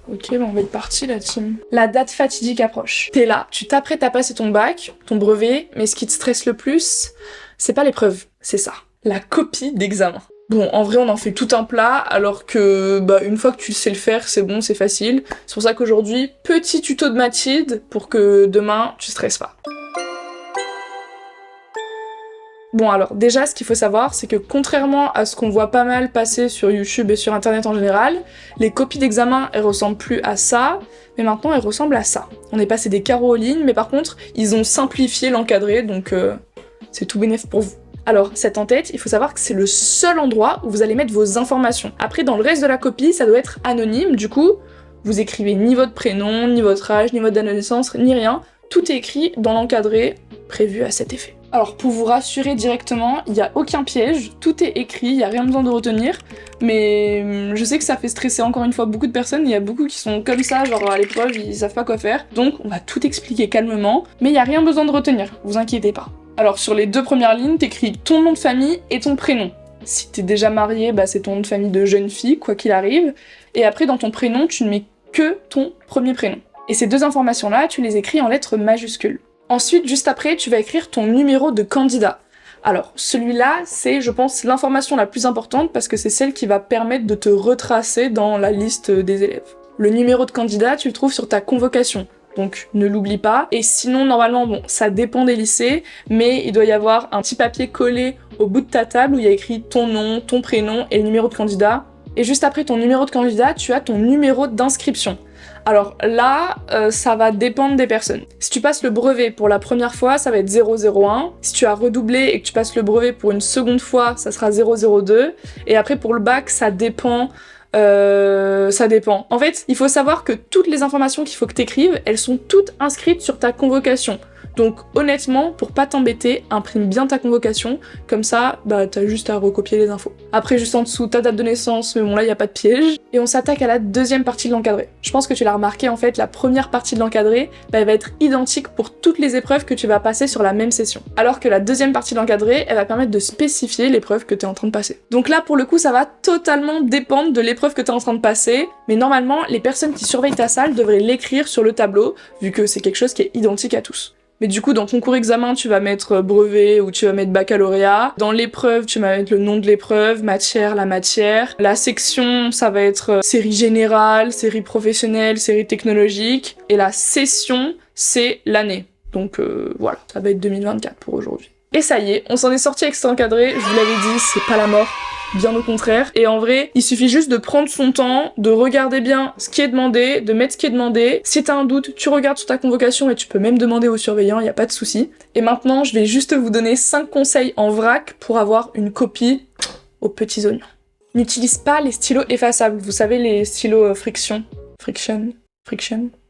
Ok, bon, on va être parti la team. La date fatidique approche. T'es là, tu t'apprêtes à passer ton bac, ton brevet, mais ce qui te stresse le plus, c'est pas l'épreuve, c'est ça. La copie d'examen. Bon, en vrai, on en fait tout un plat, alors que, une fois que tu sais le faire, c'est bon, c'est facile. C'est pour ça qu'aujourd'hui, petit tuto de Mathilde pour que demain, tu stresses pas. Bon alors, déjà, ce qu'il faut savoir, c'est que contrairement à ce qu'on voit pas mal passer sur YouTube et sur Internet en général, les copies d'examen, elles ressemblent plus à ça, mais maintenant elles ressemblent à ça. On est passé des carreaux aux lignes, mais par contre, ils ont simplifié l'encadré, donc c'est tout bénef pour vous. Alors, cette en-tête, il faut savoir que c'est le seul endroit où vous allez mettre vos informations. Après, dans le reste de la copie, ça doit être anonyme, du coup, vous écrivez ni votre prénom, ni votre âge, ni votre date de naissance, ni rien. Tout est écrit dans l'encadré prévu à cet effet. Alors pour vous rassurer directement, il n'y a aucun piège, tout est écrit, il n'y a rien besoin de retenir, mais je sais que ça fait stresser encore une fois beaucoup de personnes, il y a beaucoup qui sont comme ça, genre à l'épreuve, ils savent pas quoi faire, donc on va tout expliquer calmement, mais il n'y a rien besoin de retenir, vous inquiétez pas. Alors sur les 2 premières lignes, t'écris ton nom de famille et ton prénom. Si t'es déjà marié, c'est ton nom de famille de jeune fille, quoi qu'il arrive, et après dans ton prénom, tu ne mets que ton premier prénom. Et ces 2 informations-là, tu les écris en lettres majuscules. Ensuite, juste après, tu vas écrire ton numéro de candidat. Alors, celui-là, c'est, je pense, l'information la plus importante parce que c'est celle qui va permettre de te retracer dans la liste des élèves. Le numéro de candidat, tu le trouves sur ta convocation, donc ne l'oublie pas. Et sinon, normalement, bon, ça dépend des lycées, mais il doit y avoir un petit papier collé au bout de ta table où il y a écrit ton nom, ton prénom et le numéro de candidat. Et juste après ton numéro de candidat, tu as ton numéro d'inscription. Alors là, ça va dépendre des personnes. Si tu passes le brevet pour la première fois, ça va être 001. Si tu as redoublé et que tu passes le brevet pour une seconde fois, ça sera 002. Et après pour le bac, ça dépend. En fait, il faut savoir que toutes les informations qu'il faut que t'écrives, elles sont toutes inscrites sur ta convocation. Donc honnêtement, pour pas t'embêter, imprime bien ta convocation, comme ça, t'as juste à recopier les infos. Après, juste en dessous, ta date de naissance, mais bon là, y a pas de piège. Et on s'attaque à la deuxième partie de l'encadré. Je pense que tu l'as remarqué, en fait, la première partie de l'encadré, elle va être identique pour toutes les épreuves que tu vas passer sur la même session. Alors que la deuxième partie de l'encadré, elle va permettre de spécifier l'épreuve que t'es en train de passer. Donc là, pour le coup, ça va totalement dépendre de l'épreuve que t'es en train de passer, mais normalement, les personnes qui surveillent ta salle devraient l'écrire sur le tableau, vu que c'est quelque chose qui est identique à tous. Mais du coup, dans ton cours examen, tu vas mettre brevet ou tu vas mettre baccalauréat. Dans l'épreuve, tu vas mettre le nom de l'épreuve, matière, la matière. La section, ça va être série générale, série professionnelle, série technologique. Et la session, c'est l'année. Donc voilà, ça va être 2024 pour aujourd'hui. Et ça y est, on s'en est sorti avec cet encadré. Je vous l'avais dit, c'est pas la mort. Bien au contraire. Et en vrai, il suffit juste de prendre son temps, de regarder bien ce qui est demandé, de mettre ce qui est demandé. Si t'as un doute, tu regardes sur ta convocation et tu peux même demander au surveillant, y a pas de souci. Et maintenant, je vais juste vous donner 5 conseils en vrac pour avoir une copie aux petits oignons. N'utilise pas les stylos effaçables. Vous savez, les stylos friction.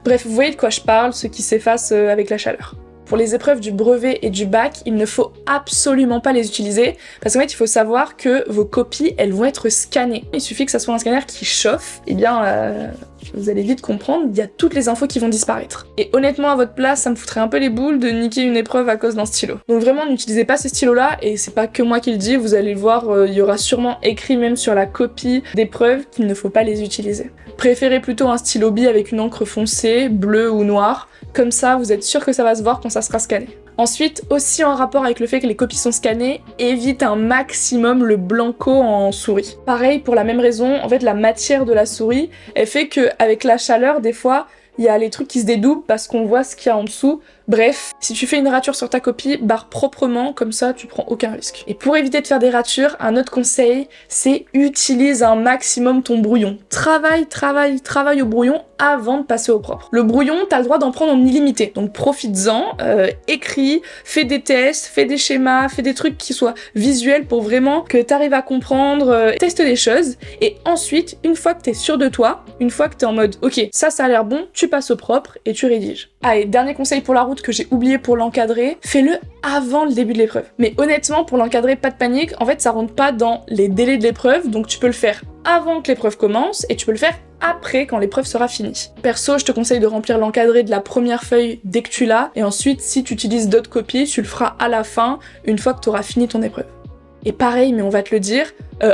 Bref, vous voyez de quoi je parle, ceux qui s'effacent avec la chaleur. Pour les épreuves du brevet et du bac, il ne faut absolument pas les utiliser parce qu'en fait, il faut savoir que vos copies, elles vont être scannées. Il suffit que ça soit un scanner qui chauffe, et bien, vous allez vite comprendre, il y a toutes les infos qui vont disparaître. Et honnêtement, à votre place, ça me foutrait un peu les boules de niquer une épreuve à cause d'un stylo. Donc vraiment, n'utilisez pas ces stylos-là, et c'est pas que moi qui le dis, vous allez le voir, il y aura sûrement écrit même sur la copie d'épreuve qu'il ne faut pas les utiliser. Préférez plutôt un stylo bille avec une encre foncée, bleue ou noire, comme ça vous êtes sûr que ça va se voir quand ça sera scanné. Ensuite, aussi en rapport avec le fait que les copies sont scannées, évite un maximum le blanco en souris. Pareil, pour la même raison, en fait la matière de la souris, elle fait qu'avec la chaleur, des fois, il y a les trucs qui se dédoublent parce qu'on voit ce qu'il y a en dessous. Bref, si tu fais une rature sur ta copie, barre proprement, comme ça tu prends aucun risque. Et pour éviter de faire des ratures, un autre conseil, c'est utilise un maximum ton brouillon. Travaille au brouillon avant de passer au propre. Le brouillon, t'as le droit d'en prendre en illimité, donc profites-en, écris, fais des tests, fais des schémas, fais des trucs qui soient visuels pour vraiment que t'arrives à comprendre, teste des choses, et ensuite, une fois que t'es sûr de toi, une fois que t'es en mode ok, ça a l'air bon, tu passes au propre et tu rédiges. Allez, dernier conseil pour la route que j'ai oublié pour l'encadrer, fais-le avant le début de l'épreuve. Mais honnêtement, pour l'encadrer, pas de panique, en fait ça rentre pas dans les délais de l'épreuve, donc tu peux le faire avant que l'épreuve commence et tu peux le faire après quand l'épreuve sera finie. Perso, je te conseille de remplir l'encadré de la première feuille dès que tu l'as, et ensuite si tu utilises d'autres copies, tu le feras à la fin, une fois que tu auras fini ton épreuve. Et pareil, mais on va te le dire,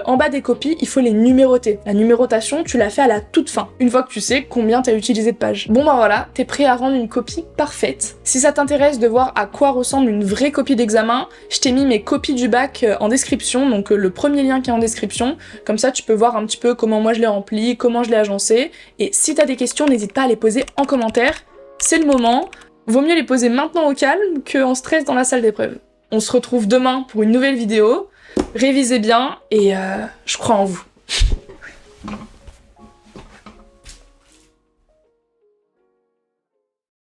en bas des copies, il faut les numéroter. La numérotation, tu la fais à la toute fin, une fois que tu sais combien t'as utilisé de pages. Bon bah voilà, t'es prêt à rendre une copie parfaite. Si ça t'intéresse de voir à quoi ressemble une vraie copie d'examen, je t'ai mis mes copies du bac en description, donc le premier lien qui est en description, comme ça tu peux voir un petit peu comment moi je l'ai rempli, comment je l'ai agencé, et si t'as des questions, n'hésite pas à les poser en commentaire, c'est le moment, vaut mieux les poser maintenant au calme qu'en stress dans la salle d'épreuve. On se retrouve demain pour une nouvelle vidéo. Révisez bien et je crois en vous.